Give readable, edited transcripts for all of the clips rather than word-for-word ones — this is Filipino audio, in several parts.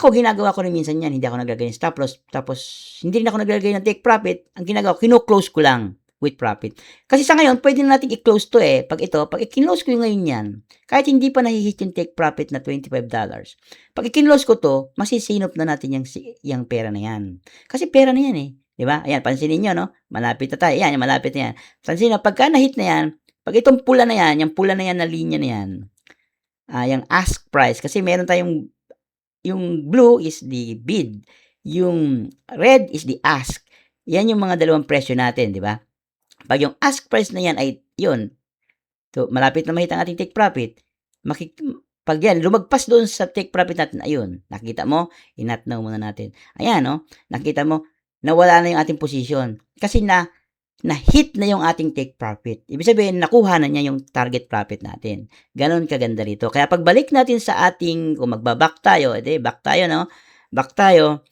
Ako ginagawa ko rin minsan 'yan, hindi ako naglalagay ng stop loss, tapos hindi rin ako naglalagay ng take profit. Ang ginagawa ko, kino-close ko lang with profit. Kasi sa ngayon puwede na nating i-close 'to, eh, 'pag i-kinlose ko ngayon 'yan, kahit hindi pa nahi-hit yung take profit na $25, 'pag i-kinlose ko 'to, masisinop na natin yang pera na 'yan. Kasi pera na 'yan, eh, 'di ba? Ayan, pansinin niyo 'no, malapit na tayo, 'yan, malapit na 'yan. Pansinin niyo pagka na-hit na 'yan, 'pag itong pula na 'yan, yang pula na 'yan na linya na 'yan, yang ask price, kasi meron tayong yung blue is the bid, yung red is the ask. Yan yung mga dalawang presyo natin, di ba? 'Pag yung ask price na yan ay yun, so malapit na mahit ang ating take profit, 'pag yan lumagpas doon sa take profit natin, ayun, nakita mo, inatnaw muna natin. Ayan 'no, nakita mo, nawala na yung ating posisyon kasi na-hit na yung ating take profit. Ibig sabihin, nakuha na niya yung target profit natin. Gano'n kaganda rito. Kaya pagbalik natin sa ating, kung magba-back tayo, edi back tayo, no? Back tayo,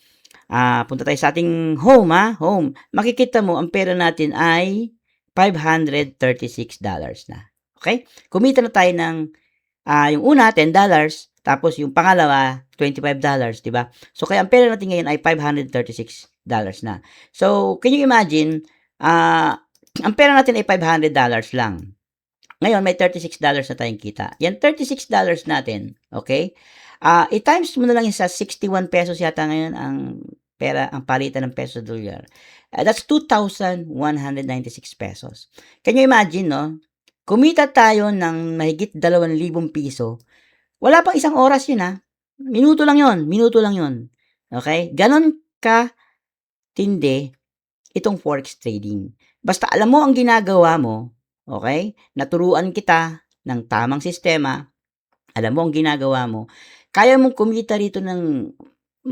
punta tayo sa ating home, home. Makikita mo, ang pera natin ay $536 na. Okay? Kumita na tayo ng, yung una, $10, tapos yung pangalawa, $25, di ba? So, kaya ang pera natin ngayon ay $536 na. So, can you imagine, ang pera natin ay $500 lang. Ngayon, may $36 na tayong kita. Yan $36 natin, okay? I-times mo na lang yun sa 61 pesos yata ngayon ang pera, ang palitan ng peso dolyar. That's 2,196 pesos. Can you imagine, no? Kumita tayo ng mahigit 2,000 piso. Wala pang isang oras yun, ha? Minuto lang yun. Okay? Ganon ka tindi itong forex trading. Basta alam mo ang ginagawa mo, okay? Naturuan kita ng tamang sistema, alam mo ang ginagawa mo, kaya mong kumita rito ng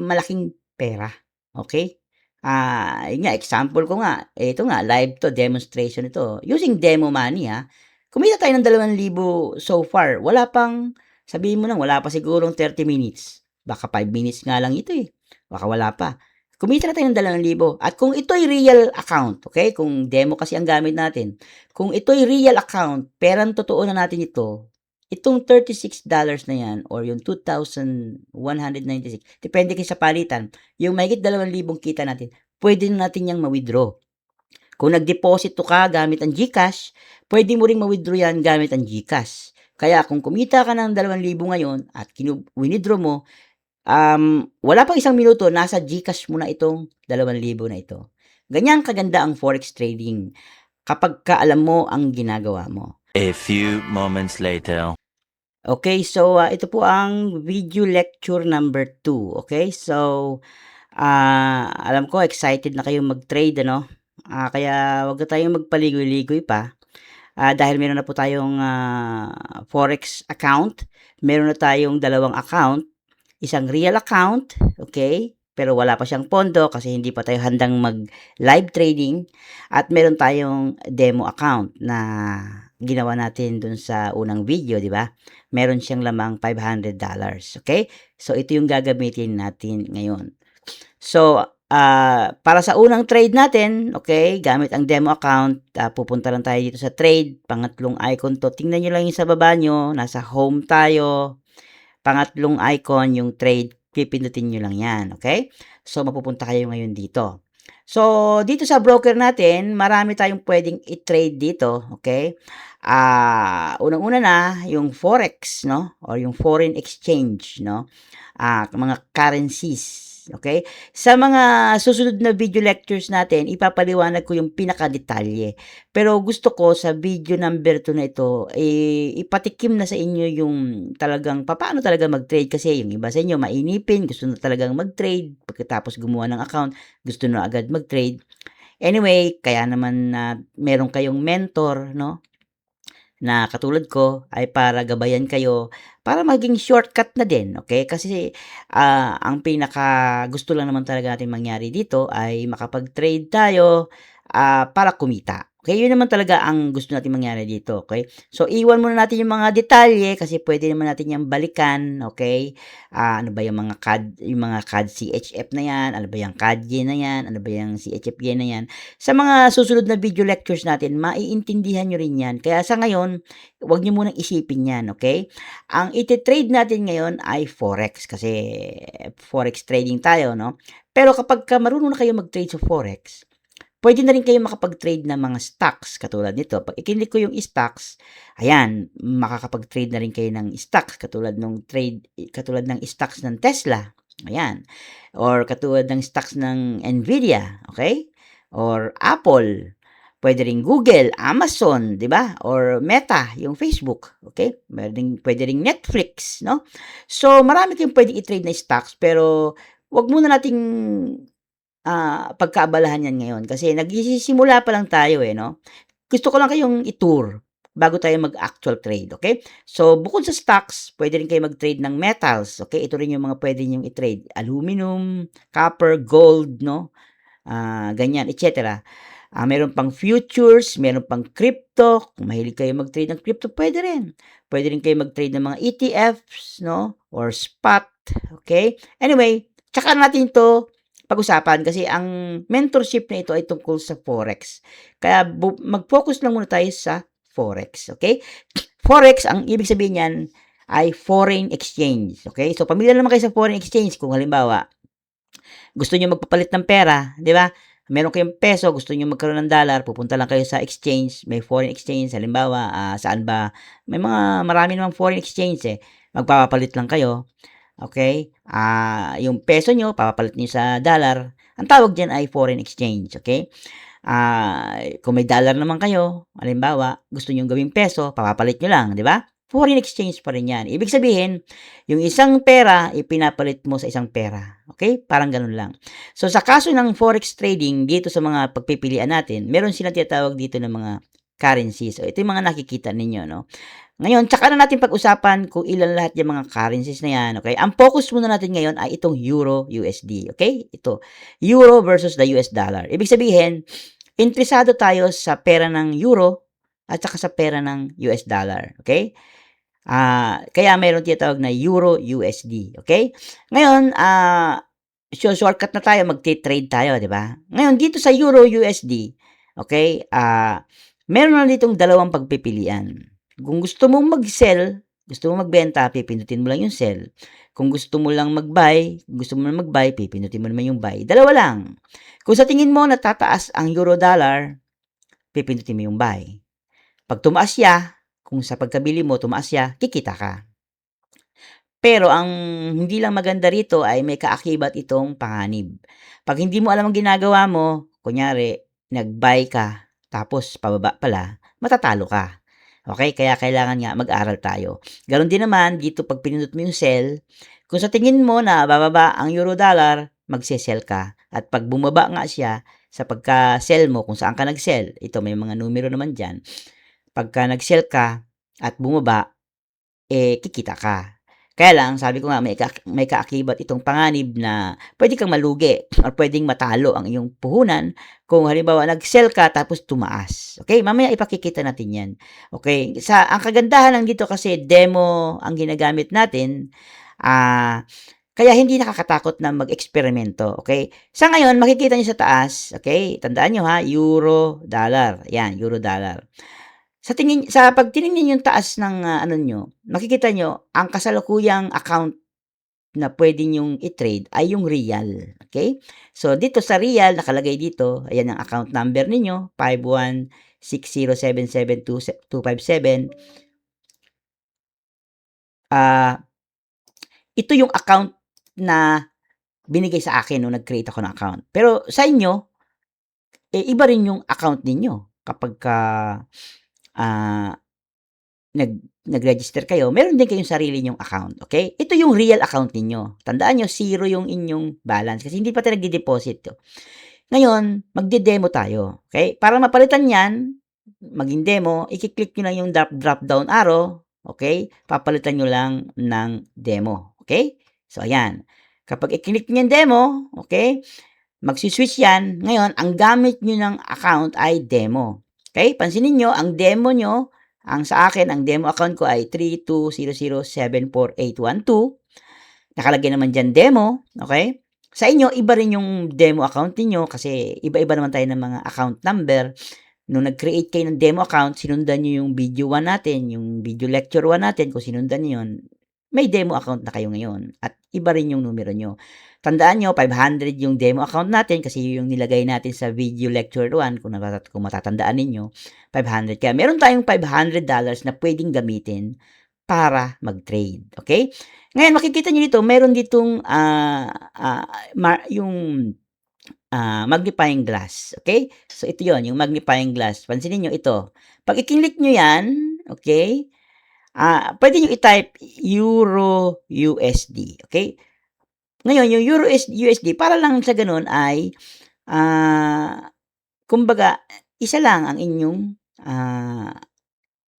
malaking pera, okay? Yun nga, example ko nga, ito nga, live to, demonstration ito. Using demo money, kumita tayo ng 2,000 so far. Wala pang, sabihin mo lang, wala pa sigurong 30 minutes. Baka 5 minutes nga lang ito, eh. Baka wala pa. Kumita na tayo ng 2,000. At kung ito'y real account, okay? Kung demo kasi ang gamit natin. Kung ito'y real account, perang totoo na natin ito, itong $36 na yan, or yung 2,196, depende kayo sa palitan, yung mahigit 2,000 kita natin, pwede na natin yang ma-withdraw. Kung nag-deposito ka gamit ang GCash, pwede mo ring ma-withdraw yan gamit ang GCash. Kaya kung kumita ka ng 2,000 ngayon at withdraw mo, wala pang isang minuto, nasa GCash mo na itong 2,000 na ito. Ganyan kaganda ang forex trading kapag alam mo ang ginagawa mo. A few moments later. Okay, so ito po ang video lecture number 2. Okay, so alam ko excited na kayong mag-trade, ano? Kaya wag na tayong magpaligoy-ligoy pa. Dahil meron na po tayong forex account, meron na tayong dalawang account, isang real account, okay? Pero wala pa siyang pondo kasi hindi pa tayo handang mag-live trading. At meron tayong demo account na ginawa natin dun sa unang video, di ba? Meron siyang lamang $500, okay? So, ito yung gagamitin natin ngayon. So, para sa unang trade natin, okay, gamit ang demo account, pupunta lang tayo dito sa trade, pangatlong icon to. Tingnan nyo lang yung sa baba nyo, nasa home tayo. Pangatlong icon, yung trade, pipindutin nyo lang yan, okay? So, mapupunta kayo ngayon dito. So, dito sa broker natin, marami tayong pwedeng i-trade dito, okay? Unang-una na, yung forex, no? Or yung foreign exchange, no? Mga currencies, okay? Sa mga susunod na video lectures natin, ipapaliwanag ko yung pinakadetalye. Pero gusto ko sa video number 2 na ito, ipatikim na sa inyo yung talagang paano talaga mag-trade, kasi yung iba sa inyo mainipin, gusto na talagang mag-trade, pagkatapos gumawa ng account, gusto na agad mag-trade. Anyway, kaya naman meron kayong mentor, no? Na katulad ko ay para gabayan kayo para maging shortcut na din, okay? Kasi ang pinaka gusto lang naman talaga natin mangyari dito ay makapag-trade tayo para kumita, Okay, yun naman talaga ang gusto nating mangyari dito, okay? So, iwan muna natin yung mga detalye kasi pwede naman natin yang balikan, okay? Ano ba yung mga CAD CHF na yan, ano ba yung CAD yen na yan, ano ba yung CHF yen na yan. Sa mga susunod na video lectures natin, maiintindihan nyo rin yan. Kaya sa ngayon, huwag nyo munang isipin yan, okay? Ang iti-trade natin ngayon ay Forex kasi Forex trading tayo, no? Pero kapag marunong na kayo mag-trade sa Forex, pwede na rin kayo makapag-trade ng mga stocks katulad nito. Pag i-click ko yung stocks, ayan, makakapag-trade na rin kayo ng stocks katulad ng stocks ng Tesla. Ayan. Or katulad ng stocks ng Nvidia, okay? Or Apple. Pwede rin Google, Amazon, 'di ba? Or Meta, yung Facebook, okay? Pwede ring Netflix, no? So, marami kayong pwedeng i-trade na stocks pero wag muna nating pagkaabalahan yan ngayon kasi nagsisimula pa lang tayo, eh, 'no? Gusto ko lang kayong i-tour bago tayo mag-actual trade, okay? So, bukod sa stocks, pwede rin kayo mag-trade ng metals, okay? Ito rin yung mga pwede niyong i-trade, aluminum, copper, gold, 'no? Ganyan, et cetera. Meron pang futures, meron pang crypto, kung mahilig kayo mag-trade ng crypto, pwede rin. Pwede rin kayo mag-trade ng mga ETFs, 'no, or spot, okay? Anyway, tsaka natin 'to pag-usapan kasi ang mentorship na ito ay tungkol sa Forex. Kaya mag-focus lang muna tayo sa Forex, okay? Forex, ang ibig sabihin niyan ay foreign exchange, okay? So, pamilyar naman kayo sa foreign exchange kung halimbawa, gusto niyo magpapalit ng pera, 'di ba? Meron kayong peso, gusto niyo magkaroon ng dollar, pupunta lang kayo sa exchange, may foreign exchange, halimbawa, saan ba? Marami namang foreign exchange eh. Magpapapalit lang kayo. Okay? Yung peso nyo, papapalit nyo sa dollar. Ang tawag dyan ay foreign exchange. Okay? Kung may dollar naman kayo, halimbawa, gusto nyo gawing peso, papapalit nyo lang, di ba? Foreign exchange pa rin yan. Ibig sabihin, yung isang pera, ipinapalit mo sa isang pera. Okay? Parang ganun lang. So, sa kaso ng forex trading, dito sa mga pagpipilian natin, meron silang tinatawag dito ng mga currencies. So, ito yung mga nakikita ninyo, no? Ngayon, tsaka na natin pag-usapan kung ilan lahat yung mga currencies na yan, okay? Ang focus muna natin ngayon ay itong Euro USD, okay? Ito, Euro versus the US dollar. Ibig sabihin, interesado tayo sa pera ng Euro at saka sa pera ng US dollar, okay? Kaya mayroon tinatawag na Euro USD, okay? Ngayon, shortcut na tayo, magti-trade tayo, di ba? Ngayon, dito sa Euro USD, okay, meron na ditong dalawang pagpipilian. Kung gusto mong mag-sell, gusto mong magbenta, pipindutin mo lang yung sell. Kung gusto mo lang mag-buy, pipindutin mo naman yung buy. Dalawa lang. Kung sa tingin mo natataas ang euro dollar, pipindutin mo yung buy. Pag tumaas siya, kung sa pagkabili mo tumaas siya, kikita ka. Pero ang hindi lang maganda rito ay may kaakibat itong panganib. Pag hindi mo alam ang ginagawa mo, kunyari, nag-buy ka, tapos pababa pala, matatalo ka. Okay? Kaya kailangan nga mag-aral tayo. Ganon din naman, dito pag pinindot mo yung sell, kung sa tingin mo na bababa ang euro dollar, magse-sell ka. At pag bumaba nga siya, sa pagka-sell mo, kung saan ka nag-sell, ito may mga numero naman dyan, pagka nag-sell ka at bumaba, kikita ka. Kaya lang, sabi ko nga, may kaakibat itong panganib na pwede kang malugi or pwedeng matalo ang iyong puhunan kung halimbawa nag-sell ka tapos tumaas. Okay? Mamaya ipakikita natin yan. Okay? Ang kagandahan lang dito kasi demo ang ginagamit natin, kaya hindi nakakatakot na mag-eksperimento. Okay? Sa ngayon, makikita nyo sa taas, okay? Tandaan nyo ha, euro, dollar. Yan, euro, dollar. Pag tiningnan yung taas ng ano nyo, makikita nyo, ang kasalukuyang account na pwede nyong i-trade ay yung real. Okay? So, dito sa real, nakalagay dito, ayan ang account number ninyo, 5160772257. Ito yung account na binigay sa akin nung nag-create ako ng account. Pero sa inyo, iba rin yung account ninyo kapag nag-register kayo, meron din kayong sarili nyong account, okay? Ito yung real account ninyo. Tandaan nyo, 0 yung inyong balance kasi hindi pa tayo nagde-deposit. Ngayon, magde-demo tayo, okay? Para mapalitan yan, maging demo, i-click nyo lang yung drop down arrow, okay? Papalitan nyo lang ng demo, okay? So, ayan. Kapag i-click nyo yung demo, okay? Magsiswitch yan. Ngayon, ang gamit nyo ng account ay demo. Okay? Pansinin nyo, ang demo nyo, sa akin, ang demo account ko ay 3200748812. Nakalagay naman dyan demo. Okay? Sa inyo, iba rin yung demo account niyo kasi iba-iba naman tayo ng mga account number. Nung nag-create kayo ng demo account, sinundan nyo yung video 1 natin, yung video lecture 1 natin, kung sinundan nyo yun, may demo account na kayo ngayon. At iba rin yung numero nyo. Tandaan nyo, 500 yung demo account natin kasi yung nilagay natin sa video lecture 1, kung matatandaan ninyo, 500. Kaya meron tayong $500 na pwedeng gamitin para mag-trade. Okay? Ngayon, makikita nyo dito, meron ditong yung magnifying glass. Okay? So, ito yon yung magnifying glass. Pansinin nyo ito. Pag i-click nyo yan, okay, pwede nyo i-type Euro USD. Okay? Ngayon, yung Euro USD, para lang sa ganun ay, kumbaga, isa lang ang inyong,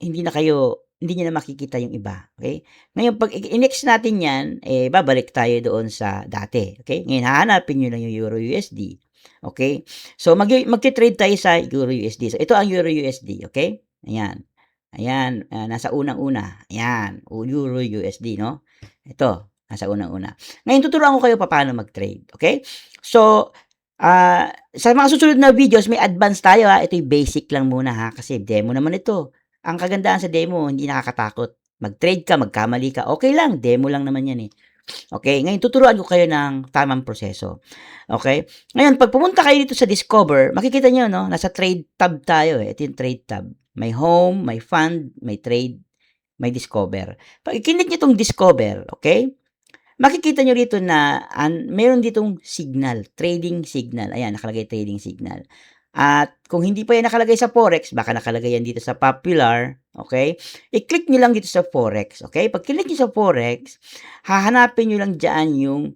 hindi nyo na makikita yung iba. Okay? Ngayon, pag i-next natin yan, babalik tayo doon sa dati. Okay? Ngayon, hahanapin nyo lang yung Euro USD. Okay? So, magti-trade tayo sa Euro USD. So, ito ang Euro USD. Okay? Ayan. Ayan. Nasa unang-una. Ayan. Euro USD, no? Ito. Nasa unang-una. Ngayon, tuturuan ko kayo paano mag-trade. Okay? So, sa mga susunod na videos, may advance tayo ha. Ito yung basic lang muna ha. Kasi demo naman ito. Ang kagandahan sa demo, hindi nakakatakot. Mag-trade ka, magkamali ka, okay lang. Demo lang naman yan eh. Okay? Ngayon, tuturuan ko kayo ng tamang proseso. Okay? Ngayon, pag pumunta kayo dito sa Discover, makikita nyo, no? Nasa Trade tab tayo eh. Ito yung Trade tab. May Home, may Fund, may Trade, may Discover. Pag i-click nyo itong Discover, okay? Makikita nyo rito na meron ditong signal, trading signal. Ayan, nakalagay trading signal. At kung hindi pa yan nakalagay sa Forex, baka nakalagay yan dito sa Popular, okay? I-click nyo lang dito sa Forex, okay? Pag click nyo sa Forex, hahanapin nyo lang dyan yung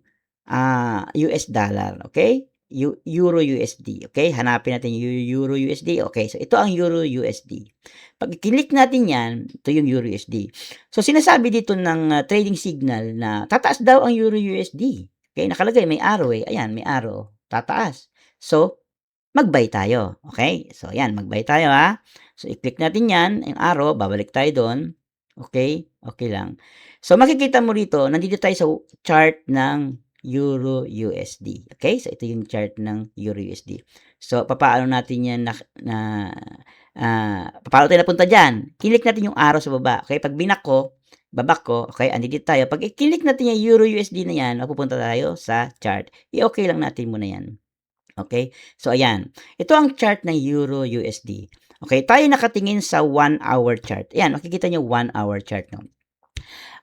US dollar, okay? Euro USD, okay? Hanapin natin yung Euro USD, okay? So, ito ang Euro USD. Pag i-click natin yan, ito yung Euro USD. So, sinasabi dito ng trading signal na tataas daw ang Euro USD. Okay? Nakalagay, may arrow eh. Ayan, may arrow. Tataas. So, mag-buy tayo. Okay? So, ayan, mag-buy tayo ha. So, i-click natin yan, yung arrow, babalik tayo doon. Okay? Okay lang. So, makikita mo rito, nandito tayo sa chart ng Euro USD. Okay? So, ito yung chart ng Euro USD. So, papaano natin yan paano tayo napunta dyan? Click natin yung arrow sa baba. Okay? Pag binak ko, babak ko, okay, andito tayo. Pag i-click natin yung Euro USD na yan, mapupunta tayo sa chart. I-okay lang natin muna yan. Okay? So, ayan. Ito ang chart ng Euro USD. Okay? Tayo nakatingin sa 1-hour chart. Ayan, makikita nyo 1-hour chart. No?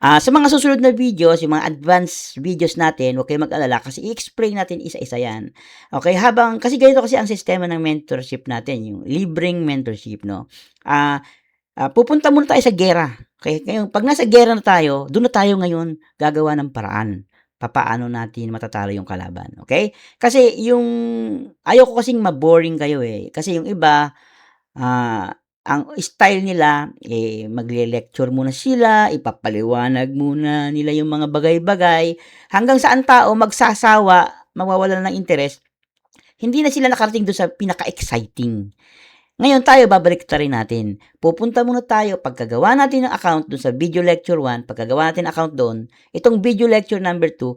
Sa mga susunod na videos, yung mga advanced videos natin, huwag kayo mag-alala kasi i-explain natin isa-isa yan. Okay? Kasi ganito kasi ang sistema ng mentorship natin, yung libreng mentorship, no? Pupunta muna tayo sa gera. Okay? Ngayon, pag nasa gera na tayo, doon na tayo ngayon gagawa ng paraan. Papaano natin matatalo yung kalaban. Okay? Kasi ayaw ko kasing maboring kayo eh. Kasi yung iba, ang style nila, magle-lecture muna sila, ipapaliwanag muna nila yung mga bagay-bagay, hanggang saan tao magsasawa, mawawalan ng interest, hindi na sila nakarating doon sa pinaka-exciting. Ngayon tayo, babalik ta rin natin. Pupunta muna tayo, pagkagawa natin ng account doon sa video lecture 1, pagkagawa natin ng account doon, itong video lecture number 2,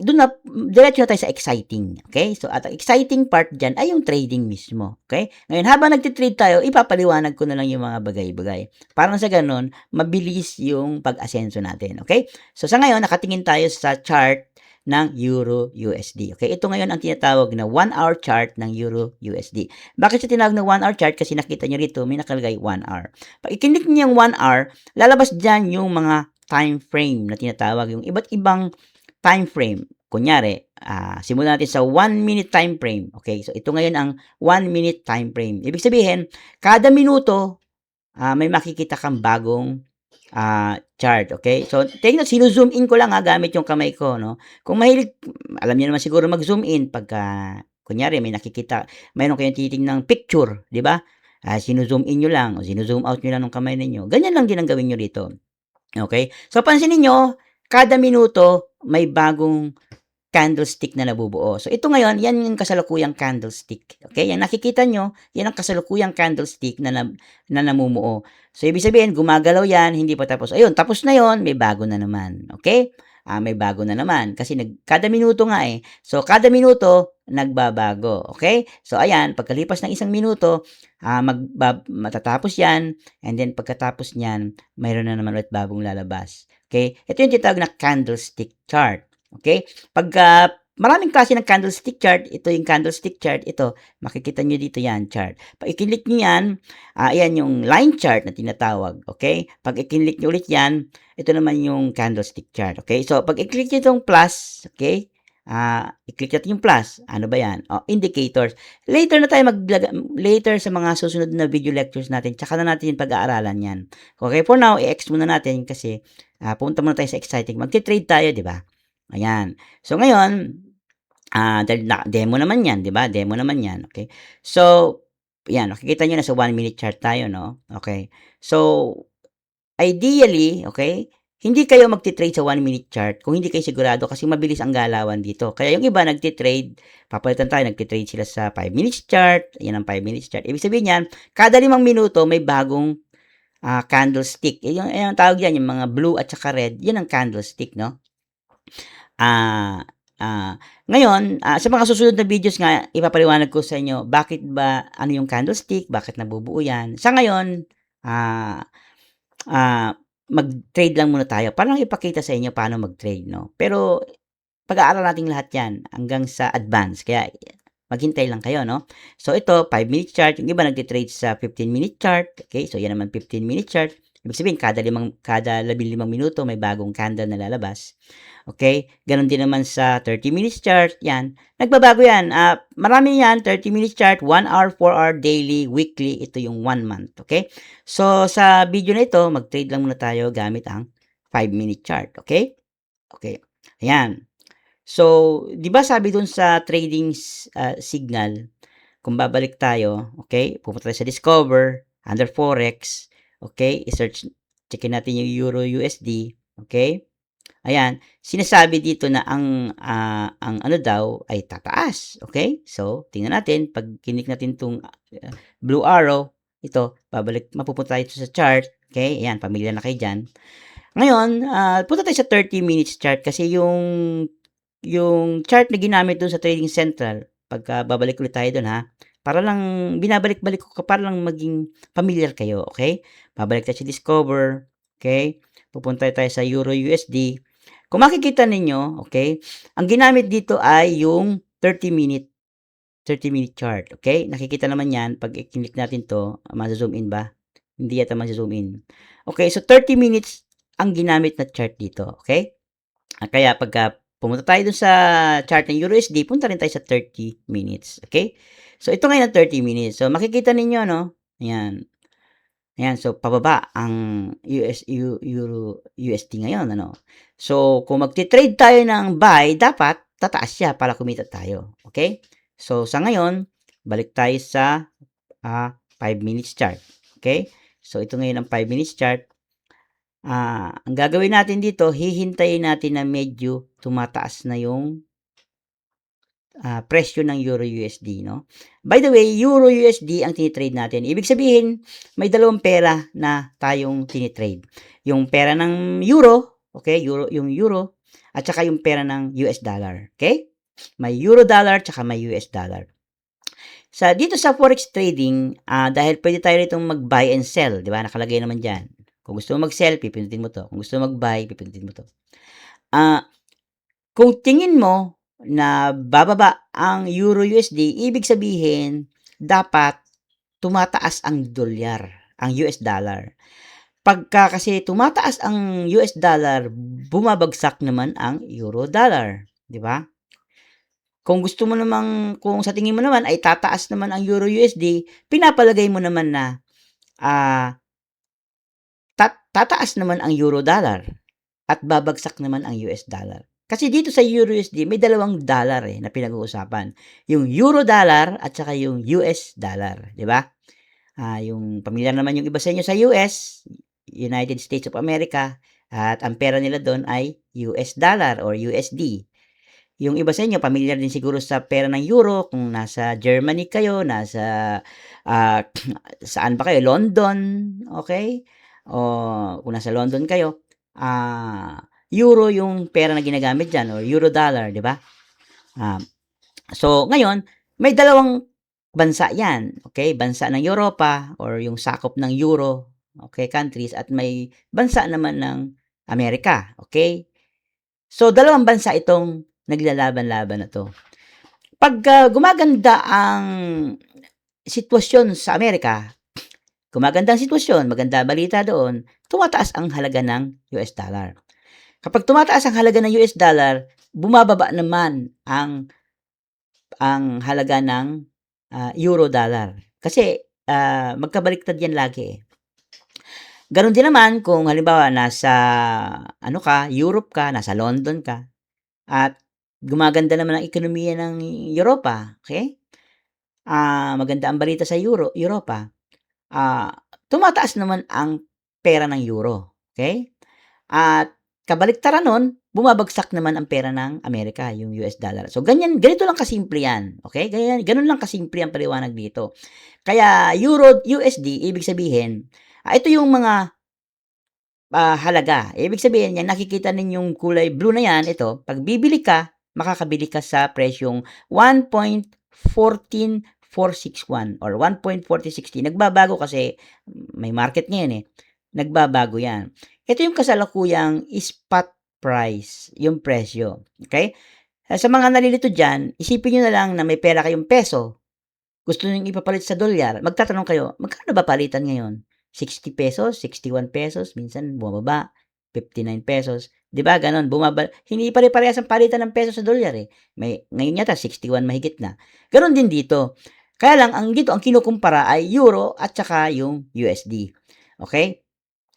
doon na, diretso na tayo sa exciting. Okay? So, at ang exciting part dyan ay yung trading mismo. Okay? Ngayon, habang nagtitrade tayo, ipapaliwanag ko na lang yung mga bagay-bagay. Parang sa ganun, mabilis yung pag-asenso natin. Okay? So, sa ngayon, nakatingin tayo sa chart ng Euro USD. Okay? Ito ngayon ang tinatawag na 1-hour chart ng Euro USD. Bakit siya tinawag na 1-hour chart? Kasi nakita nyo rito, may nakalagay 1 hour. Pag i-click nyo yung 1 hour, lalabas dyan yung mga time frame na tinatawag, yung iba't ibang time frame. Kunyari, simulan natin sa 1 minute time frame. Okay? So, ito ngayon ang 1 minute time frame. Ibig sabihin, kada minuto, may makikita kang bagong chart, okay? So, tingnan, sino-zoom in ko lang gamit yung kamay ko, no? Kung mahilig, alam niyo naman siguro mag-zoom in pagka, kunyari, mayroon kayong titingnan ng picture, di ba? Sino-zoom in nyo lang, o sino-zoom out nyo lang ng kamay ninyo. Ganyan lang din ang gawin nyo rito. Okay? So, pansinin nyo, kada minuto, may bagong candlestick na nabubuo. So, ito ngayon, yan yung kasalukuyang candlestick. Okay? Yan nakikita nyo, yan ang kasalukuyang candlestick na namumuo. So, ibig sabihin, gumagalaw yan, hindi pa tapos. Ayun, tapos na yon, may bago na naman. Okay? May bago na naman. Kasi kada minuto nga eh. So, kada minuto, nagbabago. Okay? So, ayan, pagkalipas ng isang minuto, matatapos yan. And then, pagkatapos niyan, mayroon na naman ulit bagong lalabas. Okay? Ito yung tinatawag na candlestick chart. Okay? Pagka maraming klase ng candlestick chart, ito yung candlestick chart, ito, makikita nyo dito yan, chart. Pag i-click nyo yan, yan yung line chart na tinatawag. Okay? Pag i-click nyo ulit yan, ito naman yung candlestick chart. Okay? So, pag i-click nyo itong plus, okay? I-click natin yung plus. Ano ba yan? Indicators. Later na tayo later sa mga susunod na video lectures natin, tsaka na natin yung pag-aaralan yan. Okay? For now, i-X muna natin kasi pumunta muna tayo sa exciting. Magti-trade tayo, di ba? Ayan. So, ngayon, dahil demo naman yan, di ba? Demo naman yan. Okay? So, yan. Nakikita nyo na sa 1 minute chart tayo, no? Okay? So, ideally, okay, hindi kayo magti-trade sa 1 minute chart kung hindi kayo sigurado kasi mabilis ang galawan dito. Kaya yung iba nagti-trade, papalitan tayo, nagti-trade sila sa 5 minutes chart. Yan ang 5 minutes chart. Ibig sabihin yan, kada 5 minuto may bagong candlestick. Yung tawag yan, yung mga blue at saka red, yan ang candlestick, no? Ngayon, sa mga susunod na videos nga, ipapaliwanag ko sa inyo, bakit ba, ano yung candlestick, bakit nabubuo yan. Sa ngayon, mag-trade lang muna tayo. Parang ipakita sa inyo paano mag-trade, no? Pero, pag-aaral natin lahat yan hanggang sa advance. Kaya, maghintay lang kayo, no? So, ito, 5-minute chart. Yung iba nagtitrade sa 15-minute chart. Okay? So, yan naman 15-minute chart. Ibig sabihin, kada 15 minuto, may bagong candle na lalabas. Okay? Ganon din naman sa 30-minute chart. Yan. Nagbabago yan. Marami yan. 30-minute chart, 1 hour, 4 hour, daily, weekly. Ito yung 1 month. Okay? So, sa video na ito, mag-trade lang muna tayo gamit ang 5-minute chart. Okay? Okay. Ayan. So, di ba sabi dun sa trading signal, kung babalik tayo, okay, pupunta tayo sa Discover, under Forex, okay, i-search, checkin natin yung Euro USD, okay, ayan, sinasabi dito na ang ano daw ay tataas, okay, so, tingnan natin, pag kinik natin itong blue arrow, ito, mapupunta tayo sa chart, okay, ayan, pamilya na kayo dyan. Ngayon, punta tayo sa 30 minutes chart kasi yung chart na ginamit doon sa Trading Central, pagka babalik ulit tayo doon ha, para lang, binabalik-balik ko para lang maging familiar kayo, okay? Babalik tayo sa Discover, okay? Pupunta tayo sa Euro USD. Kung makikita ninyo, okay, ang ginamit dito ay yung 30-minute chart, okay? Nakikita naman yan, pag i-click natin to, ma-zoom in ba? Hindi yata ma-zoom in. Okay, so 30 minutes ang ginamit na chart dito, okay? Kaya pagka pumunta tayo dun sa chart ng EURUSD, punta rin tayo sa 30 minutes. Okay? So, ito ngayon ang 30 minutes. So, makikita ninyo, no? Ayan. Ayan. So, pababa ang Euro USD ngayon, ano? So, kung magti-trade tayo ng buy, dapat tataas siya para kumita tayo. Okay? So, sa ngayon, balik tayo sa 5 minutes chart. Okay? So, ito ngayon ang 5 minutes chart. Ang gagawin natin dito, hihintayin natin na medyo tumataas na yung presyo ng Euro USD, no? By the way, Euro USD ang tinitrade natin. Ibig sabihin, may dalawang pera na tayong tinitrade. Yung pera ng Euro, okay? Yung Euro, at saka yung pera ng US dollar, okay? May Euro dollar, tsaka may US dollar. Dito sa Forex trading, dahil pwede tayo ritong mag-buy and sell, di ba? Nakalagay naman dyan. Kung gusto mo mag-sell, pipindutin mo to. Kung gusto mo mag-buy, pipindutin mo to. Kung tingin mo na bababa ang Euro USD, ibig sabihin, dapat tumataas ang dolyar, ang US dollar. Pagka kasi tumataas ang US dollar, bumabagsak naman ang Euro dollar. Di ba? Kung gusto mo namang, kung sa tingin mo naman ay tataas naman ang Euro USD, pinapalagay mo naman na tataas naman ang euro dollar at babagsak naman ang US dollar. Kasi dito sa Euro USD, may dalawang dollar na pinag-uusapan. Yung euro dollar at saka yung US dollar. Di ba? Yung pamilyar naman yung iba sa inyo sa US, United States of America, at ang pera nila doon ay US dollar or USD. Yung iba sa inyo pamilyar din siguro sa pera ng euro kung nasa Germany kayo, nasa, ah, saan ba kayo, London, okay? O kung nasa London kayo, euro yung pera na ginagamit diyan or euro dollar, 'di ba? Um, so ngayon, may dalawang bansa 'yan, okay? Bansa ng Europa or yung sakop ng euro, okay, countries at may bansa naman ng Amerika, okay? So, dalawang bansa itong naglalaban-laban na 'to. Pagka gumaganda ang sitwasyon sa Amerika, gumaganda ang sitwasyon, maganda balita doon, tumataas ang halaga ng US dollar. Kapag tumataas ang halaga ng US dollar, bumababa naman ang halaga ng, euro dollar. Kasi, magkabaliktad 'yan lagi, eh. Gano'n din naman kung halimbawa nasa ano ka, Europe ka, nasa London ka at gumaganda naman ang ekonomiya ng Europa, okay? Maganda ang balita sa Europa, ah, tumataas naman ang pera ng euro, okay? At kabaliktaran nun, bumabagsak naman ang pera ng Amerika, yung US dollar. So ganito lang kasimple 'yan, okay? Gano'n lang kasimple ang paliwanag dito. Kaya Euro USD ibig sabihin, ito yung mga, halaga. Ibig sabihin yan nakikita ninyong kulay blue na 'yan, ito, 'pag bibili ka, makakabili ka sa presyong 1.14461 or 1.4060. Nagbabago kasi may market ngayon, eh. Nagbabago 'yan. Ito yung kasalukuyang spot price, yung presyo, okey? Sa mga nalilito diyan, isipin niyo na lang na may pera kayong peso, gusto niyong ipapalit sa dolyar, magtatanong kayo, "Magkano ba palitan ngayon? ₱60, ₱61, minsan bumababa, ₱59." 'Di ba gano'n, hindi pare-parehas ang palitan ng peso sa dolyar, eh. Ngayon yata 61 mahigit na. Gano'n din dito. Kaya lang ang kinukumpara ay euro at saka yung USD, okey?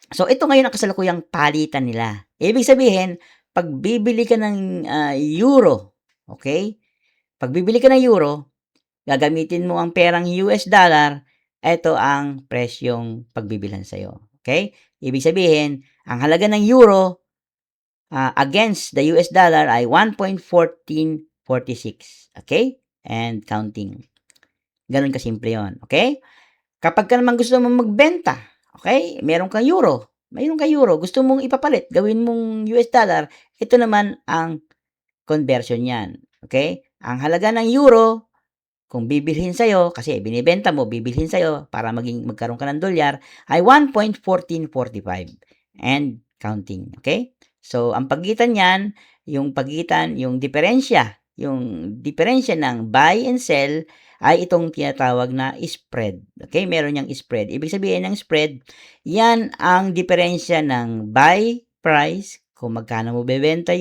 So, ito ngayon ang kasalukuyang palitan nila. Ibig sabihin, 'pag bibili ka ng, euro, okey? 'Pag bibili ka ng euro, gagamitin mo ang perang US dollar, eto ang presyong pagbibilhan sa'yo, okey? Ibig sabihin, ang halaga ng euro, against the US dollar ay 1.1446, okey? And counting. Gano'n kasimple 'yon, okey? Kapagka naman gusto mong magbenta, okay, meron kang euro, gusto mong ipapalit, gawin mong US dollar, ito naman ang conversion niyan, okay? Ang halaga ng euro, kung bibilhin sa'yo, kasi binibenta mo, bibilhin sa'yo para magkaroon ka ng dolyar, ay 1.1445 and counting, okay? So, ang pagitan niyan, yung diferensya ng buy and sell ay itong tinatawag na spread. Okay? Meron niyang spread. Ibig sabihin ng spread, yan ang diferensya ng buy price, kung magkano mo bebenta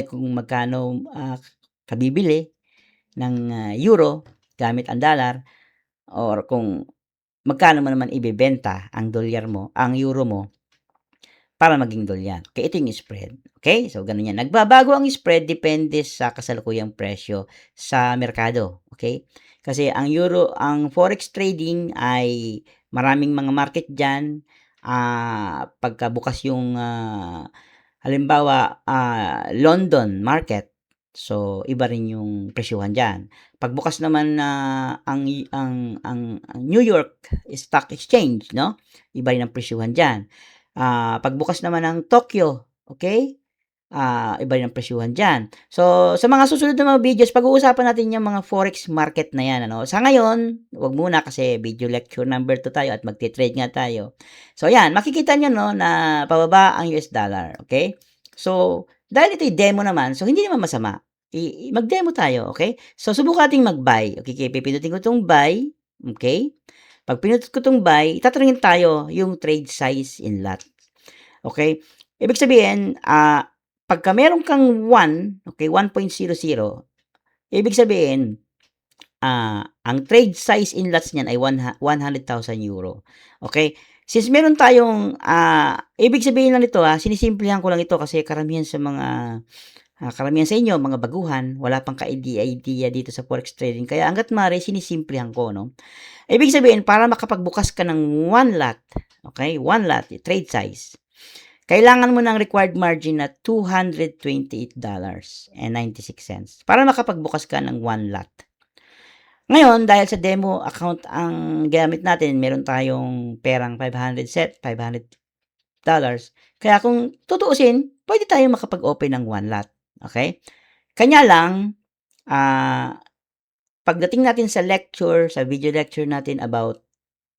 kung magkano kabibili ng euro gamit ang dollar or kung magkano mo naman ibebenta ang euro mo para maging dolyar. Okay, ito yung spread. Okay? So, ganun yan. Nagbabago ang spread depende sa kasalukuyang presyo sa merkado. Okay? Kasi ang forex trading ay maraming mga market dyan. Pagkabukas yung, halimbawa, London market, so, iba rin yung presyuhan dyan. Pagbukas naman na ang New York Stock Exchange, no? Iba rin ang presyuhan dyan. Pagbukas naman ng Tokyo, okay? Iba rin ang presyuhan diyan. So, sa mga susunod na mga videos, pag-uusapan natin yung mga forex market na yan, ano. Sa ngayon, wag muna kasi video lecture number 2 tayo at magte-trade nga tayo. So, yan, makikita niyo, no, na pababa ang US dollar, okay? So, dahil ito'y demo naman, so hindi naman masama. Mag-demo tayo, okay? So, subukan nating mag-buy. Okay, pipindutin ko 'tong buy, okay? Pag pinindot ko 'tong buy, tatanungin tayo yung trade size in lot. Okay? Ibig sabihin, pagka meron kang 1, okay, 1.00, ibig sabihin, ang trade size in lots niyan ay 100,000 euro. Okay? Since meron tayong, ibig sabihin lang nito, sinisimplihan ko lang ito kasi karamihan sa inyo, mga baguhan, wala pang ka-idea dito sa forex trading. Kaya hangga't maaari, sinisimplihan ko, no? Ibig sabihin, para makapagbukas ka ng 1 lot, okay, 1 lot, trade size, kailangan mo ng required margin na $228.96 para makapagbukas ka ng 1 lot. Ngayon, dahil sa demo account ang gamit natin, meron tayong perang 500 set, $500. Kaya kung tutuusin, pwede tayong makapag-open ng 1 lot. Okay? Kanya lang, pagdating natin sa lecture, sa video lecture natin about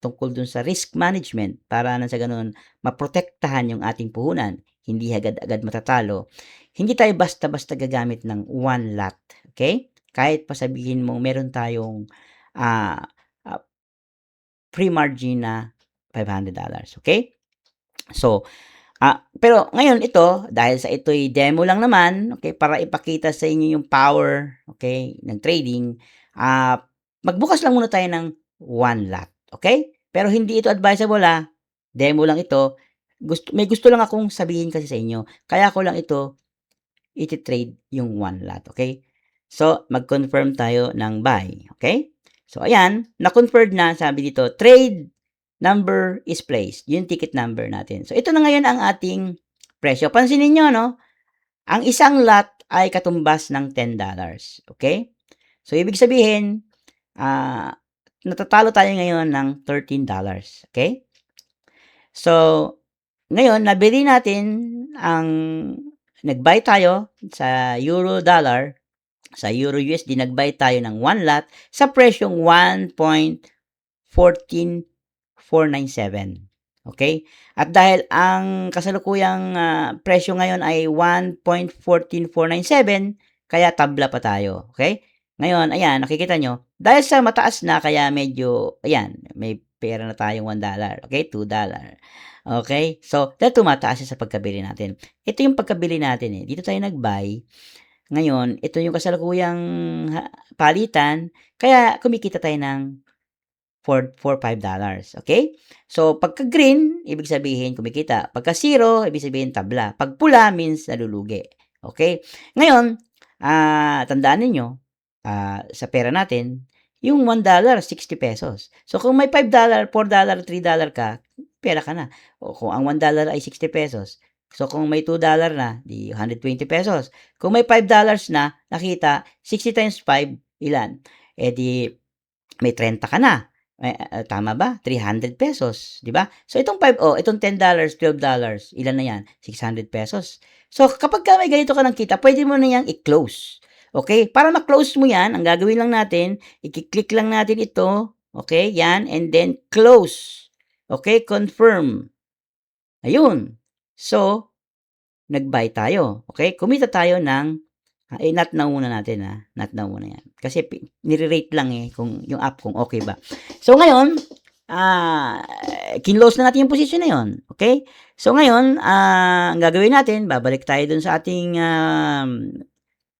tungkol dun sa risk management para nang sa ganun maprotektahan yung ating puhunan, hindi agad-agad matatalo, hindi tayo basta-basta gagamit ng 1 lot. Okay? Kahit pa sabihin mo meron tayong ah, pre-margin na $500. Okay? So, pero ngayon ito, dahil sa ito'y demo lang naman, okay, para ipakita sa inyo yung power, okay, ng trading, magbukas lang muna tayo ng 1 lot, okay? Pero hindi ito advisable demo lang ito. May gusto lang akong sabihin kasi sa inyo. Kaya ko lang ito iti-trade yung 1 lot, okay? So, mag-confirm tayo ng buy, okay? So, ayan, na-confirmed na, sabi dito, trade number is placed. Yung ticket number natin. So, ito na ngayon ang ating presyo. Pansinin nyo, no? Ang isang lot ay katumbas ng $10. Okay? So, ibig sabihin, natatalo tayo ngayon ng $13. Okay? So, ngayon, nabili natin nag-buy tayo sa euro dollar, sa euro USD, nag-buy tayo ng 1 lot sa presyong 1.14497. Okay? At dahil ang kasalukuyang presyo ngayon ay 1.14497, kaya tabla pa tayo. Okay? Ngayon, ayan, nakikita nyo, dahil sa mataas na, kaya medyo, ayan, may pera na tayong $1. Okay? $2. Okay? So, dahil tumataas sa pagkabili natin. Ito yung pagkabili natin eh. Dito tayo nag-buy. Ngayon, ito yung kasalukuyang palitan, kaya kumikita tayo ng $4-5. Okay? So, pagka green, ibig sabihin kumikita. Pagka zero, ibig sabihin tabla. Pag pula, means nalulugi. Okay? Ngayon, tandaan ninyo, sa pera natin, yung $1, 60 pesos. So, kung may $5, $4, $3 ka, pera ka na. O kung ang $1 ay 60 pesos, so kung may $2 na, di 120 pesos. Kung may $5 na, nakita, 60 times 5, ilan? Eh di, may 30 ka na. Tama ba? 300 pesos, di ba? So, itong itong $10, $12, ilan na yan? 600 pesos. So, kapag may ganito ka ng kita, pwede mo na yan i-close. Okay? Para ma-close mo yan, ang gagawin lang natin, i-click lang natin ito. Okay? Yan. And then, close. Okay? Confirm. Ayun. So, nag-buy tayo. Okay? Kumita tayo ng not now muna natin not now muna yan. Kasi nire-rate lang kung yung app kung okay ba. So ngayon, kinlose na natin yung position na yon. Okay? So ngayon, ang gagawin natin, babalik tayo dun sa ating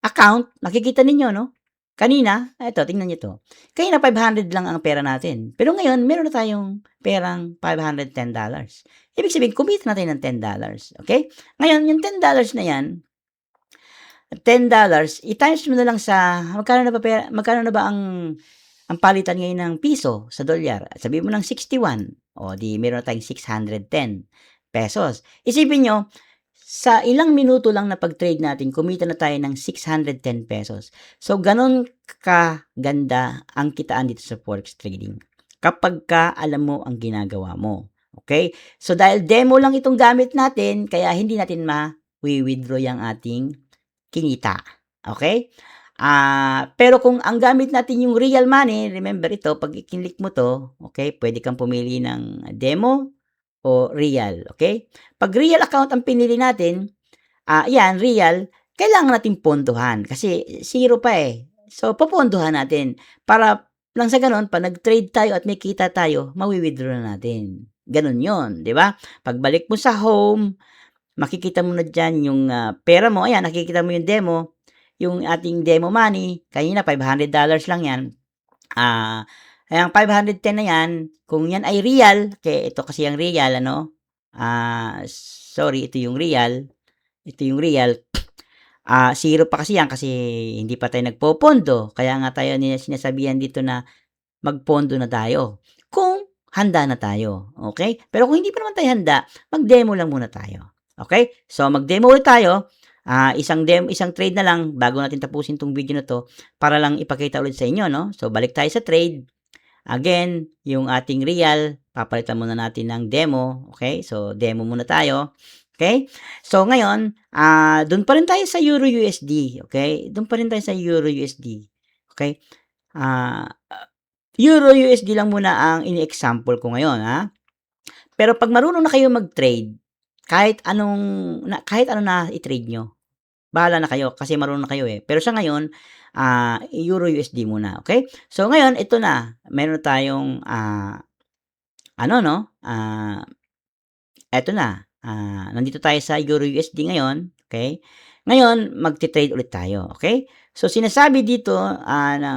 account. Makikita ninyo, no? Kanina, ito, tingnan nyo to. Kanina, 500 lang ang pera natin. Pero ngayon, meron na tayong perang $510. Ibig sabihin, kumita na tayo ng $10. Okay? Ngayon, yung $10 na yan, $10, i-times mo na lang sa, magkano na ba ang palitan ngayon ng piso sa dolyar? Sabihin mo ng 61. O, di meron na tayong 610 pesos. Isipin nyo, sa ilang minuto lang na pag-trade natin, kumita na tayo ng 610 pesos. So, ganun kaganda ang kitaan dito sa forex trading. Kapag alam mo ang ginagawa mo. Okay? So, dahil demo lang itong gamit natin, kaya hindi natin ma-withdraw yung ating kinita. Okay? Pero kung ang gamit natin yung real money, remember ito, pag i-click mo to, okay, pwede kang pumili ng demo o real, okay? Pag real account ang pinili natin, yan, real, kailangan natin pondohan kasi zero pa eh. So, popondohan natin para lang sa ganun, pag nag-trade tayo at may kita tayo, mawi-withdraw na natin. Ganun yon, di ba? Pagbalik mo sa home, makikita mo na dyan yung pera mo. Ayan, nakikita mo yung demo, yung ating demo money. Kanina, $500 lang yan. Ang 510 na yan, kung yan ay real, kaya ito kasi yung real, sorry, ito yung real. Ito yung real. Zero pa kasi yan kasi hindi pa tayo nagpopondo. Kaya nga tayo sinasabihan dito na magpondo na tayo. Kung handa na tayo. Okay? Pero kung hindi pa naman tayo handa, mag-demo lang muna tayo. Okay? So, mag-demo ulit tayo. Isang trade na lang bago natin tapusin 'tong video na 'to para lang ipakita ulit sa inyo, no? So, balik tayo sa trade. Again, yung ating real, papalitan muna natin ng demo. Okay? So, demo muna tayo. Okay? So, ngayon, doon pa rin tayo sa Euro USD. Okay? Doon pa rin tayo sa Euro USD. Okay? Ah, Euro USD lang muna ang ini-example ko ngayon, ha? Pero pag marunong na kayo mag-trade, kahit ano na i-trade nyo, bahala na kayo kasi marunong na kayo eh. Pero sa ngayon, Euro USD muna, okay? So ngayon, ito na. Meron tayong ano no? Eto na. Nandito tayo sa Euro USD ngayon, okay? Ngayon, magte-trade ulit tayo, okay? So sinasabi dito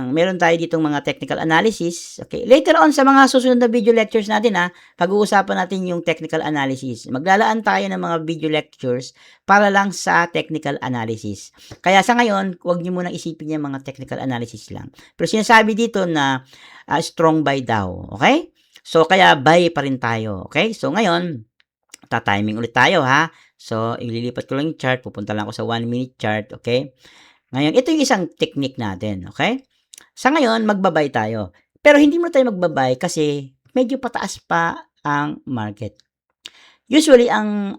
meron tayo ditong mga technical analysis, okay? Later on sa mga susunod na video lectures natin pag-uusapan natin yung technical analysis. Maglalaan tayo ng mga video lectures para lang sa technical analysis. Kaya sa ngayon, huwag niyo munang isipin yung mga technical analysis lang. Pero sinasabi dito na strong buy daw, okay? So kaya buy pa rin tayo, okay? So ngayon, timing ulit tayo ha. So, ililipat ko lang yung chart. Pupunta lang ako sa 1-minute chart. Okay? Ngayon, ito yung isang technique natin. Okay? Sa ngayon, magbabay tayo. Pero hindi mo tayo magbabay kasi medyo pataas pa ang market. Usually, ang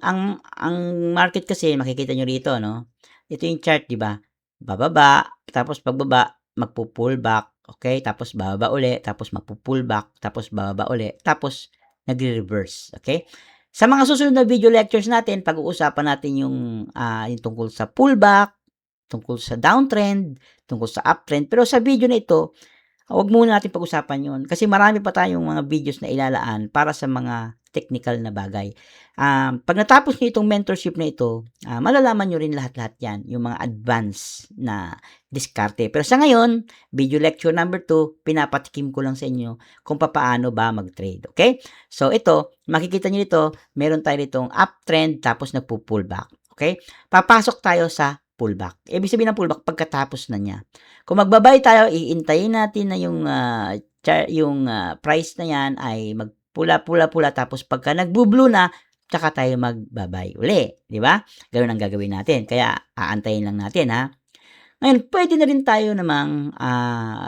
market kasi, makikita nyo rito, no? Ito yung chart, di ba? Bababa, tapos pagbaba, magpo-pull back. Okay? Tapos bababa uli, tapos magpo-pull back, tapos bababa uli, tapos nagre-reverse. Okay? Sa mga susunod na video lectures natin, pag-uusapan natin yung tungkol sa pullback, tungkol sa downtrend, tungkol sa uptrend. Pero sa video na ito, huwag muna natin pag-usapan yun. Kasi marami pa tayong mga videos na ilalaan para sa mga technical na bagay. Pag natapos nyo itong mentorship na ito, malalaman nyo rin lahat-lahat yan, yung mga advanced na diskarte. Pero sa ngayon, video lecture number 2, pinapatikim ko lang sa inyo kung paano ba mag-trade. Okay? So ito, makikita nyo dito, meron tayo ditong uptrend tapos nagpo-pullback. Okay? Papasok tayo sa pullback. Ibig sabihin ng pullback pagkatapos na niya. Kung magbabay tayo, iintayin natin na yung price na yan ay magpula-pula-pula tapos pagka nagbo-blue na, tsaka tayo magbabay uli, di ba? Ganoon ang gagawin natin. Kaya aantayin lang natin ha. Ngayon, pwede na rin tayo namang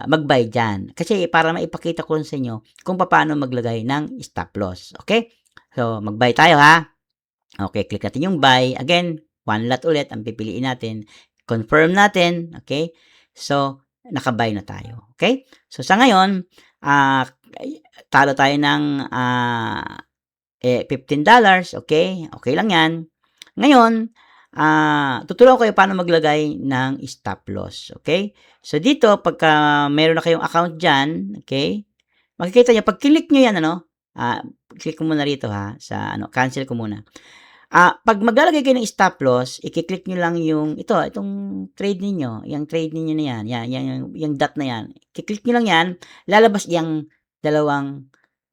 mag-buy dyan. Kasi para maipakita ko sa inyo kung paano maglagay ng stop loss. Okay? So, mag-buy tayo ha. Okay, click natin yung buy. Again, one lot ulit ang pipiliin natin. Confirm natin. Okay? So, naka-buy na tayo. Okay? So, sa ngayon, talo tayo ng $15. Okay? Okay lang yan. Ngayon, tuturuan ko kayo paano maglagay ng stop loss. Okay? So, dito, pagka meron na kayong account dyan, okay, makikita nyo, pag click nyo yan, click ko muna rito ha, cancel ko muna. Pag maglalagay kayo ng stop loss, i-click nyo lang itong trade ninyo, yung trade ninyo na yan, yung dot na yan. I-click nyo lang yan, lalabas yung dalawang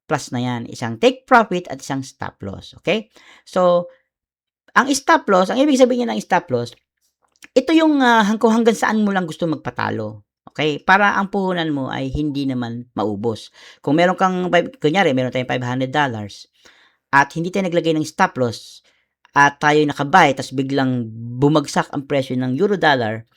plus na yan, isang take profit at isang stop loss. Okay? So, ang stop loss, ang ibig sabihin ng stop loss, ito yung hanggang saan mo lang gusto magpatalo. Okay? Para ang puhunan mo ay hindi naman maubos. Kung meron kang, kunyari, meron tayong $500 at hindi tayo naglagay ng stop loss at tayo nakabay, tapos biglang bumagsak ang presyo ng euro dollar,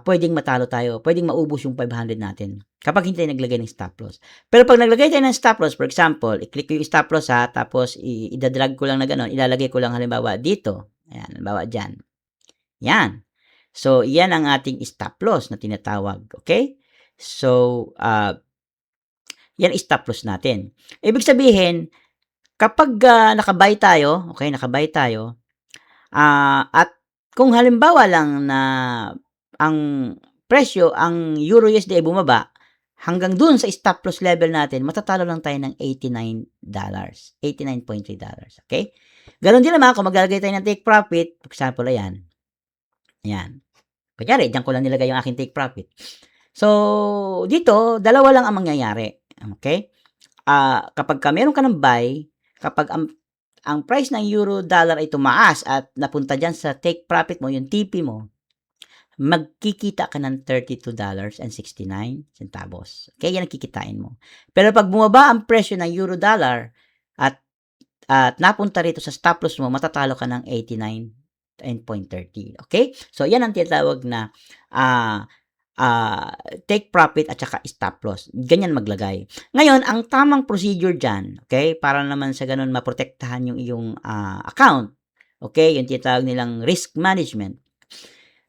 pwedeng matalo tayo, pwedeng maubos yung 500 natin kapag hindi tayo naglagay ng stop loss. Pero pag naglagay tayo ng stop loss, for example, i-click ko yung stop loss tapos idadrag ko lang na gano'n, ilalagay ko lang halimbawa dito. Ayan, halimbawa dyan. Yan. So, yan ang ating stop loss na tinatawag. Okay? So, yan stop loss natin. Ibig sabihin, kapag nakabay tayo, okay, nakabay tayo, at kung halimbawa lang na ang presyo, ang Euro USD ay bumaba, hanggang dun sa stop loss level natin, matatalo lang tayo ng $89. $89.3. Okay? Ganon din naman, kung maglalagay tayo ng take profit, for example, ayan. Ayan. Kunyari, dyan ko lang nilagay yung aking take profit. So, dito, dalawa lang ang mangyayari. Okay? Kapag meron ka ng buy, kapag ang price ng euro dollar ay tumaas at napunta dyan sa take profit mo, yung TP mo, magkikita ka ng $32.69. Okay, yan ang kikitain mo. Pero pag bumaba ang presyo ng euro dollar at at napunta rito sa stop loss mo, matatalo ka ng 89.30. Okay? So, yan ang tinatawag na take profit at saka stop loss. Ganyan maglagay. Ngayon, ang tamang procedure dyan, okay, para naman sa ganun maprotektahan yung iyong account, okay, yung tinatawag nilang risk management.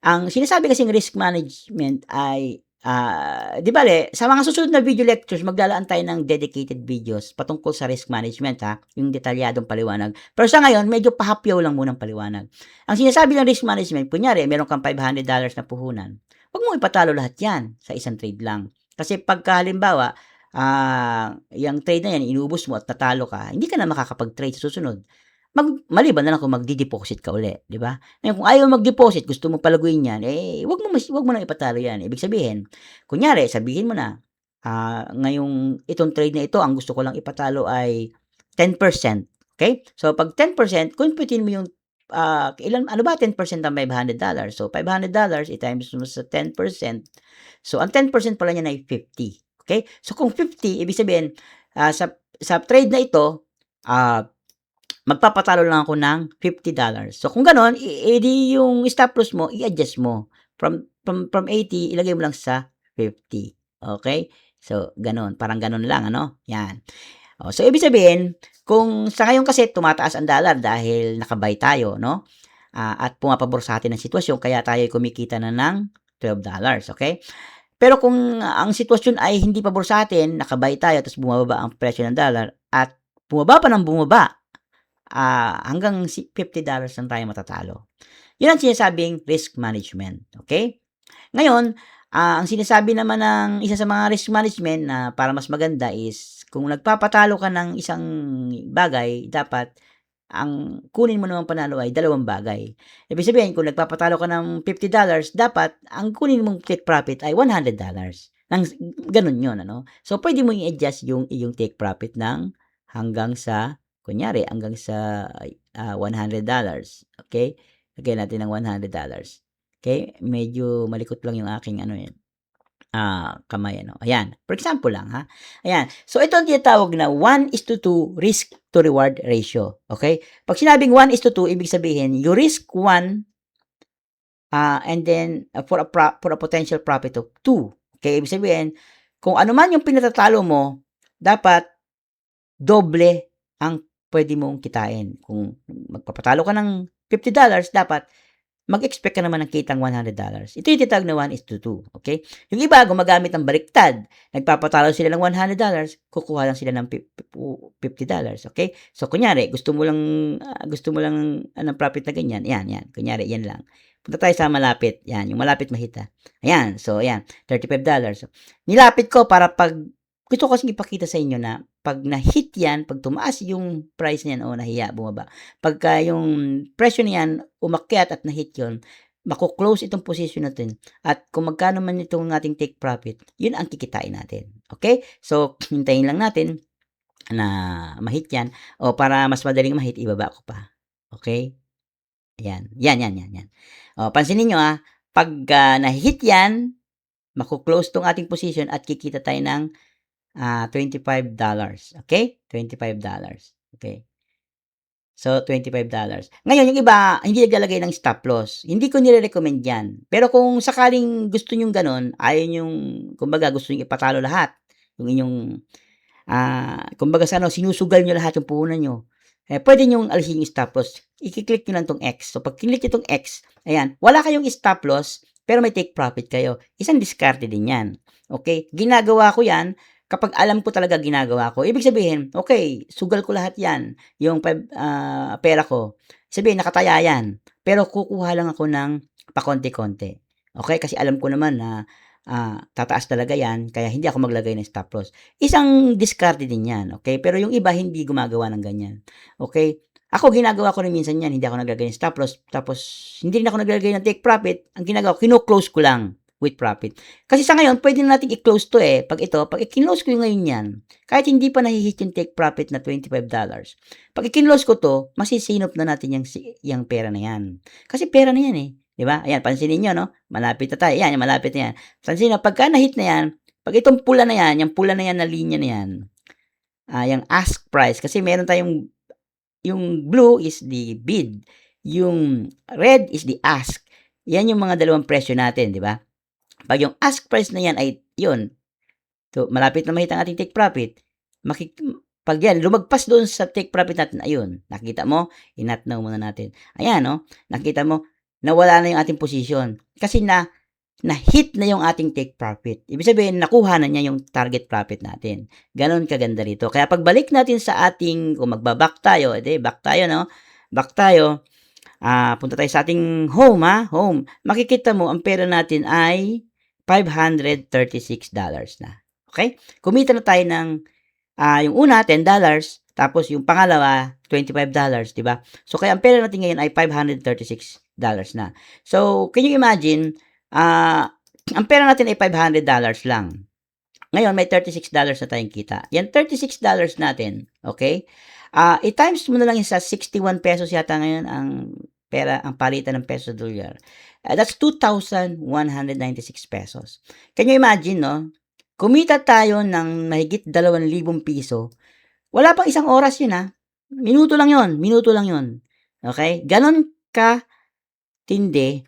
Ang sinasabi kasing risk management ay, di bale, sa mga susunod na video lectures, maglalaan tayo ng dedicated videos patungkol sa risk management, yung detalyadong paliwanag. Pero sa ngayon, medyo pahapyaw lang munang paliwanag. Ang sinasabi ng risk management, kunyari, meron kang $500 na puhunan. Huwag mong ipatalo lahat yan sa isang trade lang. Kasi pagka halimbawa, yung trade na yan, inubos mo at natalo ka, hindi ka na makakapag-trade sa susunod. Maliban na lang kung magdi-deposit ka uli, di ba? Ngayon, kung ayaw mag-deposit, gusto mo palaguin yan, wag mo nang ipatalo yan. Ibig sabihin, kunyari, sabihin mo na, ngayong itong trade na ito, ang gusto ko lang ipatalo ay 10%. Okay? So, pag 10%, computein mo yung, ano ba 10% ng $500? So, $500, i-times mo sa 10%. So, ang 10% pala niya ay 50. Okay? So, kung 50, ibig sabihin, sa trade na ito, magpapatalo lang ako ng $50. So, kung ganon, edi yung stop loss mo, i-adjust mo. From 80, ilagay mo lang sa 50. Okay? So, ganon. Parang ganon lang, ano? Yan. So, ibig sabihin, kung sa ngayon kasi tumataas ang dollar dahil nakabay tayo, no? At pumapabor sa atin ang sitwasyon, kaya tayo kumikita na ng $12. Okay? Pero kung ang sitwasyon ay hindi pabor sa atin, nakabay tayo, tapos bumababa ang presyo ng dollar, at bumaba pa ng bumaba, hanggang $50 lang tayo matatalo. Yun ang sinasabing risk management. Okay? Ngayon, ang sinasabi naman ng isa sa mga risk management na para mas maganda is kung nagpapatalo ka ng isang bagay, dapat ang kunin mo naman panalo ay dalawang bagay. Ibig sabihin, kung nagpapatalo ka ng $50, dapat ang kunin mong take profit ay $100. Ganun yun, ano? So, pwede mo i-adjust yung iyong take profit ng hanggang sa hanggang sa $100. Okay? Lagyan natin ng $100. Okay? Medyo malikot lang yung aking kamay, ano. Ayan. For example lang, ha? Ayan. So, ito ang tinatawag na 1:2 risk to reward ratio. Okay? Pag sinabing 1:2, ibig sabihin, you risk 1 and then for a potential profit of 2. Okay? Ibig sabihin, kung ano man yung pinatatalo mo, dapat doble ang pwede mong kitain. Kung magpapatalo ka ng $50, dapat mag-expect ka naman ng kitang $100. Ito yung tinatawag na 1:2. Okay? Yung iba, gumagamit ng baliktad. Nagpapatalo sila ng $100, kukuha lang sila ng $50. Okay? So, kunyari, gusto mo lang ng profit na ganyan. Yan. Kunyari, yan lang. Punta tayo sa malapit. Yan, yung malapit mahita. Ayan. So, ayan. $35. So, nilapit ko para gusto ko kasing ipakita sa inyo na pag na-hit yan, pag tumaas yung price niyan, nahiya, bumaba. Pagka yung presyo niyan, umakyat at na-hit yun, mako-close itong position natin. At kung magkano man itong ating take profit, yun ang kikitain natin. Okay? So, hintayin lang natin na ma-hit yan. O para mas madaling ma-hit, ibaba ko pa. Okay? Yan. O, pansinin nyo pag na-hit yan, mako-close tong ating position at kikita tayo ng $25. Okay? $25. Okay? So, $25. Ngayon, yung iba, hindi naglalagay ng stop loss. Hindi ko nire-recommend yan. Pero kung sakaling gusto nyong ganun, ayaw nyong, kumbaga, gusto nyong ipatalo lahat. Yung inyong, kumbaga, sinusugal nyo lahat yung puhunan nyo. Pwede nyong alisin yung stop loss. I-click nyo lang tong X. So, pag click nyo tong X, ayan, wala kayong stop loss, pero may take profit kayo. Isang diskarte din yan. Okay? Ginagawa ko yan kapag alam ko talaga ginagawa ko. Ibig sabihin, okay, sugal ko lahat yan, yung pera ko. Sabihin, nakataya yan. Pero kukuha lang ako ng pakonti-konti. Okay? Kasi alam ko naman na tataas talaga yan, kaya hindi ako maglagay ng stop loss. Isang diskarte din yan. Okay? Pero yung iba, hindi gumagawa ng ganyan. Okay? Ako, ginagawa ko rin minsan yan, hindi ako naglagay ng stop loss, tapos hindi rin ako naglagay ng take profit. Ang ginagawa ko, kino-close ko lang with profit. Kasi sa ngayon, pwede na natin i-close to Pag i-close ko yung ngayon yan, kahit hindi pa nahihit yung take profit na $25, pag i-close ko to, masisinop na natin yung pera na yan. Kasi pera na yan Diba? Ayan, pansinin nyo, no? Malapit na tayo. Ayan, malapit na yan. Pansinin nyo, pagka nahit na yan, pag itong pula na yan, yung pula na yan na linya na yan, yung ask price, kasi meron tayong yung blue is the bid, yung red is the ask. Yan yung mga dalawang presyo natin, di ba? Pag yung ask price na yan ay yun, so malapit na makita ang ating take profit, pag yan, lumagpas doon sa take profit natin, ayun, nakita mo, inatnaw muna natin. Ayan, no? Nakita mo, nawala na yung ating position. Kasi na-hit na yung ating take profit. Ibig sabihin, nakuha na niya yung target profit natin. Ganon kaganda rito. Kaya pagbalik natin sa ating, kung magbaback tayo, back tayo, no? Back tayo, punta tayo sa ating home, home. Makikita mo, ang pera natin ay $536 na. Okay? Kumita na tayo ng, yung una, $10, tapos yung pangalawa, $25, di ba? So, kaya ang pera natin ngayon ay $536 na. So, can you imagine, ang pera natin ay $500 lang. Ngayon, may $36 na tayong kita. Yan $36 natin, okay? I-times mo na lang yun sa 61 pesos yata ngayon ang pera, ang palitan ng peso dolyar. That's 2,196 pesos. Can you imagine, no? Kumita tayo ng mahigit 2,000 piso. Wala pang isang oras yun, Minuto lang yun. Minuto lang yun. Okay? Ganon ka tindi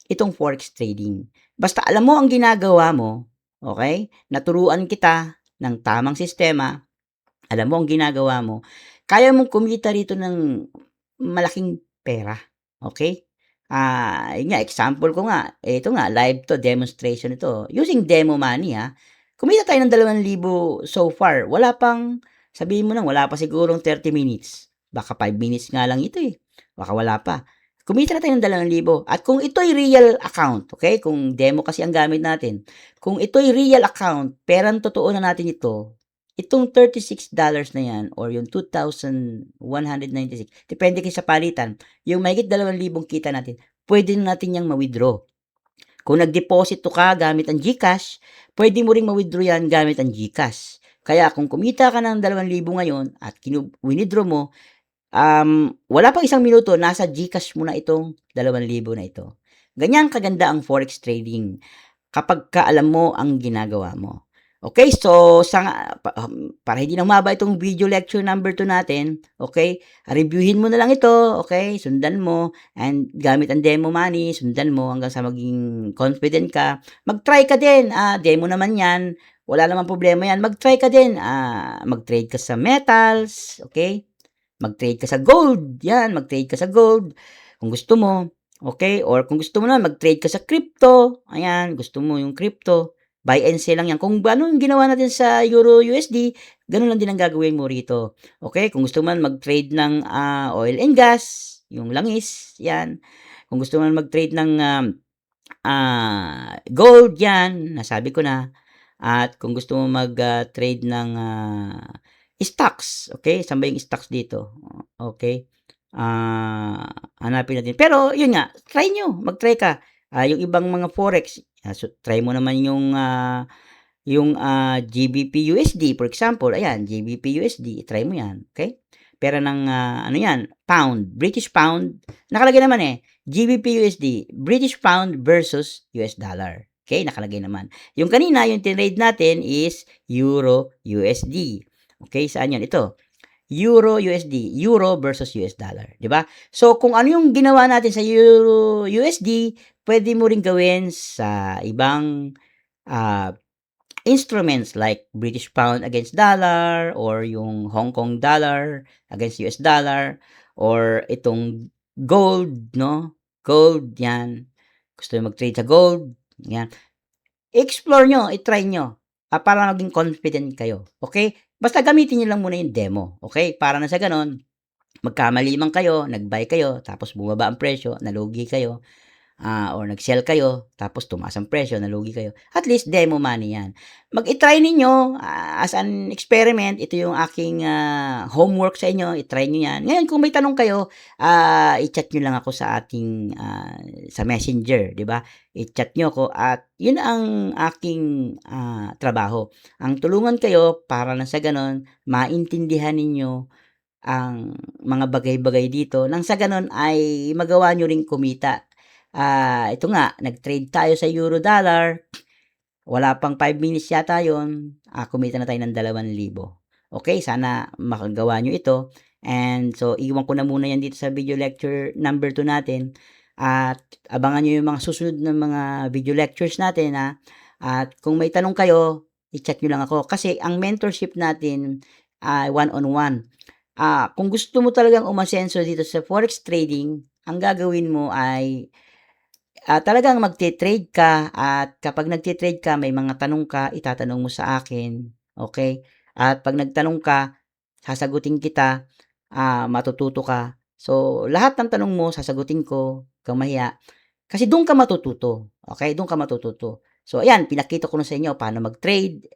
itong forex trading. Basta alam mo ang ginagawa mo, okay? Naturuan kita ng tamang sistema, alam mo ang ginagawa mo, kaya mong kumita rito ng malaking pera. Okay? Yun nga, example ko nga, ito nga, live to, demonstration ito. Using demo money, kumita tayo ng 2,000 so far. Wala pang, sabihin mo nang, wala pa sigurong 30 minutes. Baka 5 minutes nga lang ito eh. Baka wala pa. Kumita na tayo ng 2,000. At kung ito'y real account, okay? Kung demo kasi ang gamit natin. Kung ito'y real account, perang totoo na natin ito, itong $36 na yan, or yung 2,196, depende kayo sa palitan, yung mahigit 2,000 kita natin, pwede natin yang ma-withdraw. Kung nag-deposito ka gamit ang GCash, pwede mo ring ma-withdraw yan gamit ang GCash. Kaya kung kumita ka ng 2,000 ngayon at withdraw mo, wala pang isang minuto, nasa GCash mo na itong 2,000 na ito. Ganyan kaganda ang forex trading kapag alam mo ang ginagawa mo. Okay, so para hindi na humaba itong video lecture number 2 natin, okay, reviewin mo na lang ito, okay, sundan mo, and gamit ang demo money, sundan mo hanggang sa maging confident ka. Mag-try ka din, demo naman yan, wala namang problema yan, mag-try ka din, mag-trade ka sa metals, okay, mag-trade ka sa gold, yan, mag-trade ka sa gold, kung gusto mo, okay, or kung gusto mo na, mag-trade ka sa crypto, ayan, gusto mo yung crypto, buy and sell lang yan. Kung ano yung ginawa natin sa Euro USD, ganun lang din ang gagawin mo rito, okay, kung gusto mo mag-trade ng oil and gas, yung langis, yan, kung gusto mo mag-trade ng gold, yan, nasabi ko na, at kung gusto mo mag-trade ng stocks, okay? Saan ba yung stocks dito? Okay. Hanapin natin. Pero, yun nga, try nyo. Mag-try ka. Yung ibang mga forex, so, try mo naman yung GBP USD, for example. Ayan, GBP USD. Try mo yan. Okay? Pero ng, ano yan, pound, British pound. Nakalagay naman GBP USD, British pound versus US dollar. Okay? Nakalagay naman. Yung kanina, yung tinrade natin is Euro USD. Okay, saan yan? Ito. Euro USD, Euro versus US dollar, 'di ba? So kung ano yung ginawa natin sa Euro USD, pwede mo ring gawin sa ibang instruments like British pound against dollar, or yung Hong Kong dollar against US dollar, or itong gold, no? Gold, yan. Gusto nyo mag-trade sa gold, yan. I-explore nyo, i-try nyo, para maging confident kayo. Okay? Basta gamitin nyo lang muna yung demo. Okay? Para na sa ganon, magkamali man kayo, nag-buy kayo, tapos bumaba ang presyo, nalugi kayo, or nag-sell kayo, tapos tumaas ang presyo, nalugi kayo. At least, demo money yan. Mag-i-try ninyo, as an experiment, ito yung aking homework sa inyo, i-try nyo yan. Ngayon, kung may tanong kayo, i-chat nyo lang ako sa ating, sa messenger, di ba? I-chat nyo ako, at yun ang aking trabaho. Ang tulungan kayo, para na sa ganon, maintindihan ninyo ang mga bagay-bagay dito, nang sa ganon ay magawa nyo ring kumita. Ito nga, nag-trade tayo sa euro dollar, wala pang 5 minutes yata yun, kumita na tayo ng 2,000. Okay, sana makagawa nyo ito. And so, iwan ko na muna yan dito sa video lecture number 2 natin. At abangan nyo yung mga susunod na mga video lectures natin, ha. At kung may tanong kayo, i-chat nyo lang ako. Kasi ang mentorship natin ay one-on-one. Kung gusto mo talagang umasenso dito sa forex trading, ang gagawin mo ay talagang magte-trade ka, at kapag nagte-trade ka, may mga tanong ka, itatanong mo sa akin, okay? At 'pag nagtanong ka, sasagutin kita, matututo ka. So, lahat ng tanong mo sasagutin ko, 'wag kang mahiya. Kasi do'n ka matututo, okay? Do'n ka matututo. So, ayan, pinakita ko na sa inyo paano mag-trade,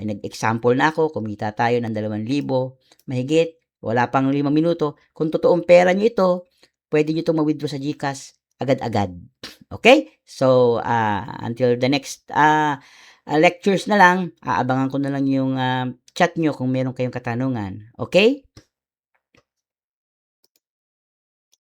nag-example na ako, kumita tayo ng 2,000 mahigit, wala pang 5 minuto. Kung totoong pera niyo ito, puwede niyo 'tong ma-withdraw sa GCash agad-agad. Okay? So, until the next, lectures na lang, aabangan ko na lang yung, chat niyo kung meron kayong katanungan, okay?